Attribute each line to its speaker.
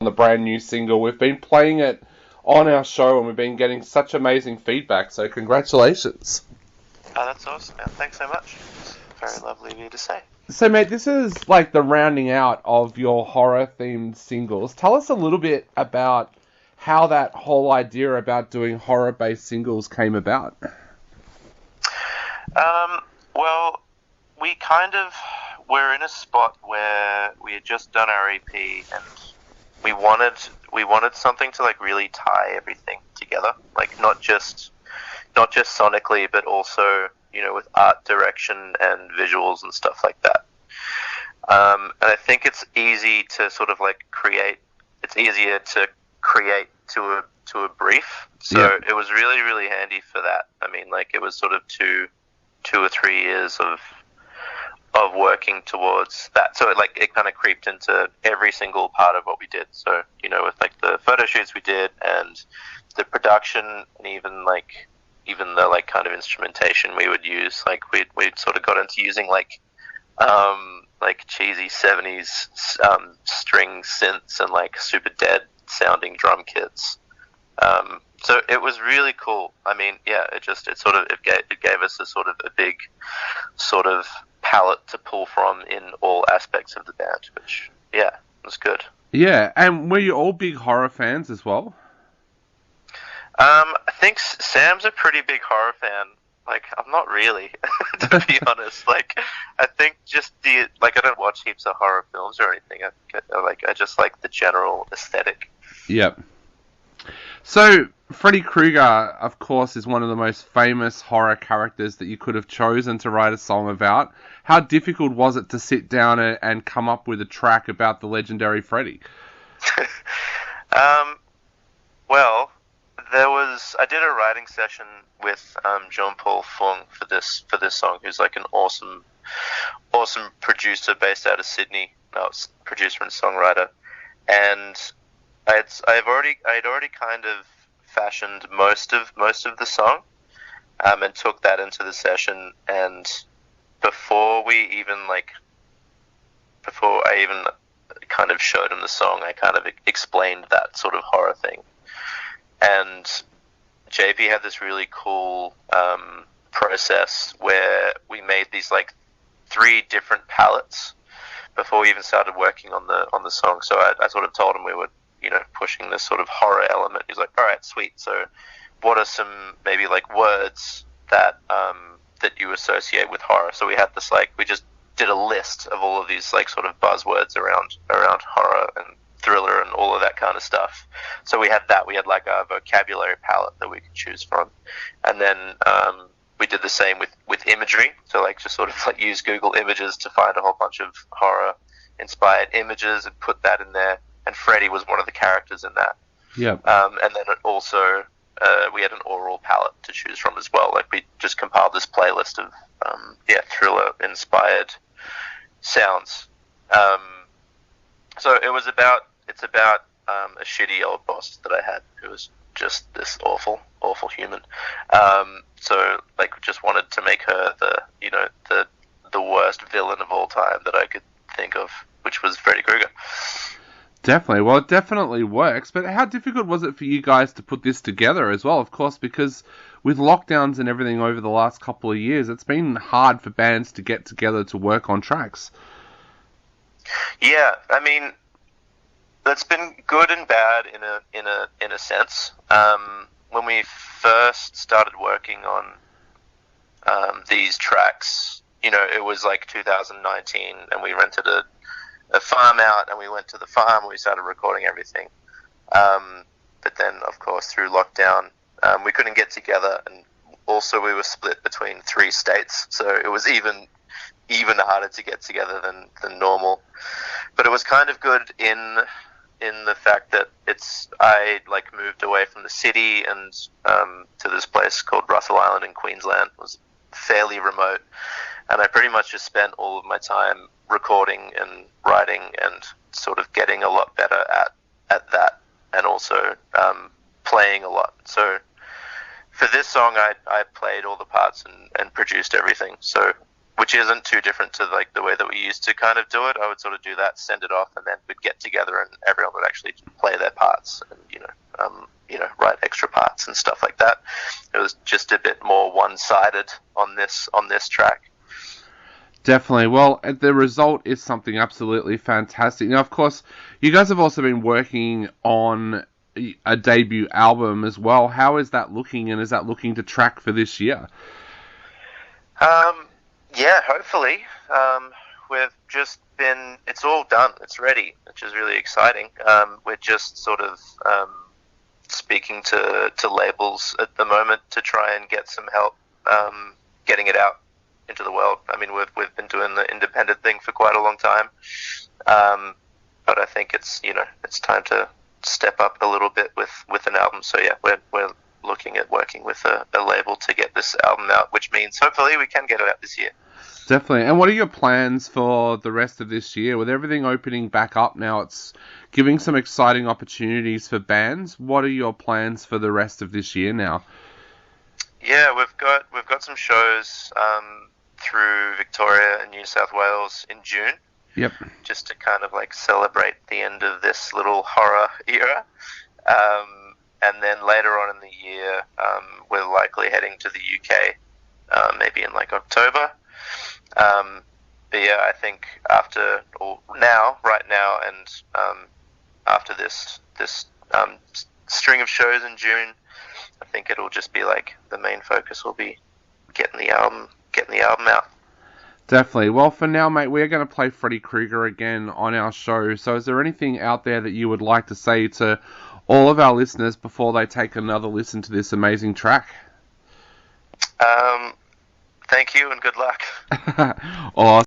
Speaker 1: the brand new single. We've been playing it on our show and we've been getting such amazing feedback, so congratulations.
Speaker 2: Oh, that's awesome, man. Thanks so much. Very lovely of you to say.
Speaker 1: So, mate, this is like the rounding out of your horror-themed singles. Tell us a little bit about how that whole idea about doing horror-based singles came about.
Speaker 2: Well, we kind of were in a spot where we had just done our EP and we wanted something to like really tie everything together, like not just sonically, but also, you know, with art direction and visuals and stuff like that. And I think it's easy to sort of like create. It's easier to create to a brief. So It was really, really handy for that. I mean, like it was sort of two or 3 years of working towards that. So it kind of creeped into every single part of what we did. So, you know, with like the photo shoots we did and the production and even the like kind of instrumentation we would use, like we'd sort of got into using like cheesy 70s string synths and like super dead sounding drum kits. So it was really cool. I mean, yeah, it gave us a sort of a big sort of palette to pull from in all aspects of the band, which, yeah, was good.
Speaker 1: Yeah, and were you all big horror fans as well?
Speaker 2: I think Sam's a pretty big horror fan. Like, I'm not really, to be honest. Like, I think just I don't watch heaps of horror films or anything. I just like the general aesthetic.
Speaker 1: Yep. So, Freddy Kreuger, of course, is one of the most famous horror characters that you could have chosen to write a song about. How difficult was it to sit down and come up with a track about the legendary Freddy?
Speaker 2: Well, I did a writing session with Jean-Paul Fung for this song, who's like an awesome producer based out of Sydney. No, producer and songwriter, and I had already kind of fashioned most of the song, and took that into the session. And before I even kind of showed him the song, I kind of explained that sort of horror thing. And JP had this really cool process where we made these like 3 different palettes before we even started working on the song. So I sort of told him we were, you know, pushing this sort of horror element. He's like, all right, sweet. So what are some maybe like words that you associate with horror? So we had this we just did a list of all of these like sort of buzzwords around horror and thriller and all of that kind of stuff. So we had like a vocabulary palette that we could choose from. And then we did the same with imagery. So like just sort of like use Google Images to find a whole bunch of horror inspired images and put that in there. And Freddy was one of the characters in that.
Speaker 1: Yeah.
Speaker 2: And then it also, we had an oral palette to choose from as well. Like we just compiled this playlist of, thriller-inspired sounds. So it's about a shitty old boss that I had who was just this awful, awful human. So like just wanted to make her the worst villain of all time that I could think of, which was Freddy Kreuger.
Speaker 1: Definitely. Well, it definitely works. But how difficult was it for you guys to put this together as well? Of course, because with lockdowns and everything over the last couple of years, it's been hard for bands to get together to work on tracks.
Speaker 2: Yeah, I mean, that's been good and bad in a sense. When we first started working on these tracks, you know, it was like 2019, and we rented a farm out, and we went to the farm and we started recording everything. But then, of course, through lockdown, we couldn't get together, and also we were split between 3 states, so it was even harder to get together than normal. But it was kind of good in the fact that I like moved away from the city and to this place called Russell Island in Queensland. It was fairly remote, and I pretty much just spent all of my time recording and writing and sort of getting a lot better at that, and also playing a lot. So for this song, I played all the parts and produced everything. So which isn't too different to like the way that we used to kind of do it. I would sort of do that, send it off, and then we'd get together and everyone would actually play their parts and write extra parts and stuff like that. It was just a bit more one-sided on this track.
Speaker 1: Definitely. Well, the result is something absolutely fantastic. Now, of course, you guys have also been working on a debut album as well. How is that looking, and is that looking to track for this year?
Speaker 2: Yeah, hopefully. We've just been, it's all done, it's ready, which is really exciting. We're just sort of speaking to labels at the moment to try and get some help getting it out into the world. I mean, we've been doing the independent thing for quite a long time, but I think it's time to step up a little bit with an album. So yeah, we're looking at working with a label to get this album out, which means hopefully we can get it out this year.
Speaker 1: Definitely. And what are your plans for the rest of this year? With everything opening back up now, it's giving some exciting opportunities for bands. What are your plans for the rest of this year now?
Speaker 2: Yeah, we've got some shows through Victoria and New South Wales in June.
Speaker 1: Yep.
Speaker 2: Just to kind of like celebrate the end of this little horror era. And then later on in the year, we're likely heading to the UK, maybe in like October. But yeah, I think right now, and after this string of shows in June, I think it'll just be like the main focus will be getting the album out.
Speaker 1: Definitely. Well, for now, mate, we're going to play Freddy Kreuger again on our show. So is there anything out there that you would like to say to all of our listeners before they take another listen to this amazing track?
Speaker 2: Thank you and good luck.
Speaker 1: Awesome.